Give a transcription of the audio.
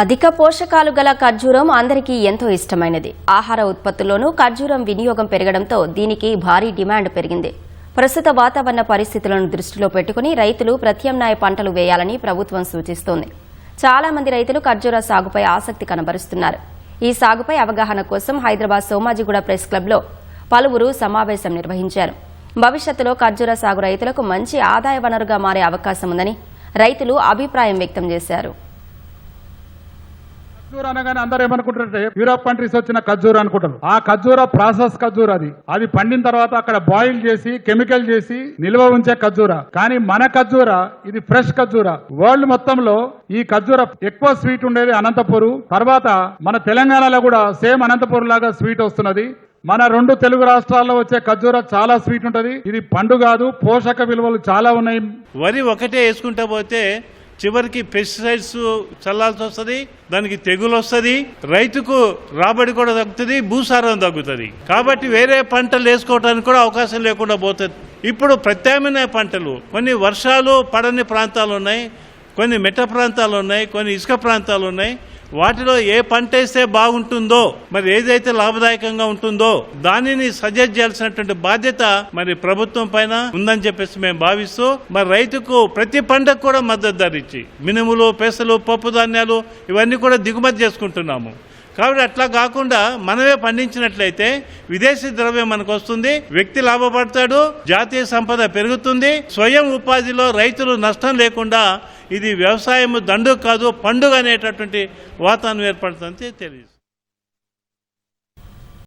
అధిక పోషకాలు గల ఖర్జూరం అందరికీ ఎంతో ఇష్టమైనది. ఆహార ఉత్పత్తుల్లోనూ ఖర్జూరం వినియోగం పెరగడంతో దీనికి భారీ డిమాండ్ పెరిగింది. ప్రస్తుత వాతావరణ పరిస్థితులను దృష్టిలో పెట్టుకుని రైతులు ప్రత్యామ్నాయ పంటలు వేయాలని ప్రభుత్వం సూచిస్తోంది. చాలా మంది రైతులు ఖర్జూర సాగుపై ఆసక్తి కనబరుస్తున్నారు. ఈ సాగుపై అవగాహన కోసం హైదరాబాద్ సోమాజిగూడ ప్రెస్ క్లబ్లో పలువురు సమావేశం నిర్వహించారు. భవిష్యత్తులో ఖర్జూర సాగు రైతులకు మంచి ఆదాయ వనరుగా మారే అవకాశం ఉందని రైతులు అభిప్రాయం వ్యక్తం చేశారు. ఖర్జూర అనగానే అందరూ ఏమనుకుంటారంటే యూరోప్ కంట్రీస్ వచ్చిన ఖర్జూర అనుకుంటారు. ఆ ఖర్జూర ప్రాసెస్ ఖర్జూర, అది పండిన తర్వాత అక్కడ బాయిల్ చేసి కెమికల్ చేసి నిల్వ ఉంచే ఖర్జూర. కానీ మన ఖర్జూర ఇది ఫ్రెష్ ఖర్జూర. వరల్డ్ మొత్తంలో ఈ ఖర్జూర ఎక్కువ స్వీట్ ఉండేది అనంతపూర్, తర్వాత మన తెలంగాణలో కూడా సేమ్ అనంతపూర్ లాగా స్వీట్ వస్తున్నది. మన రెండు తెలుగు రాష్ట్రాల్లో వచ్చే ఖర్జూర చాలా స్వీట్ ఉంటది. ఇది పండు కాదు, పోషక విలువలు చాలా ఉన్నాయి. వరి ఒకటే వేసుకుంటా పోతే చివరికి పెస్టిసైడ్స్ చల్లాల్సి వస్తుంది, దానికి తెగులు వస్తుంది, రైతుకు రాబడి కూడా తగ్గుతుంది, భూసారం తగ్గుతుంది. కాబట్టి వేరే పంటలు వేసుకోవడానికి కూడా అవకాశం లేకుండా పోతుంది. ఇప్పుడు ప్రత్యామ్నాయ పంటలు, కొన్ని వర్షాలు పడని ప్రాంతాలు ఉన్నాయి, కొన్ని మెట్ట ప్రాంతాలు ఉన్నాయి, కొన్ని ఇసుక ప్రాంతాలు ఉన్నాయి. వాటిలో ఏ పంట వేస్తే బాగుంటుందో, మరి ఏదైతే లాభదాయకంగా ఉంటుందో దానిని సజెస్ట్ చేయాల్సినటువంటి బాధ్యత మరి ప్రభుత్వం పైన ఉందని చెప్పేసి మేము భావిస్తూ, మరి రైతుకు ప్రతి పంటకు కూడా మద్దతు ధర ఇచ్చి మినుములు, పెసలు, పప్పు ధాన్యాలు ఇవన్నీ కూడా దిగుమతి చేసుకుంటున్నాము. కాబట్టి అట్లా కాకుండా మనమే పండించినట్లయితే విదేశీ ద్రవ్యం మనకు వస్తుంది, వ్యక్తి లాభపడతాడు, జాతీయ సంపద పెరుగుతుంది, స్వయం ఉపాధిలో రైతులు నష్టం లేకుండా ఇది వ్యవసాయం దండుగ కాదు పండుగ అనేటటువంటి వాతావరణం ఏర్పడుతుంది తెలియదు.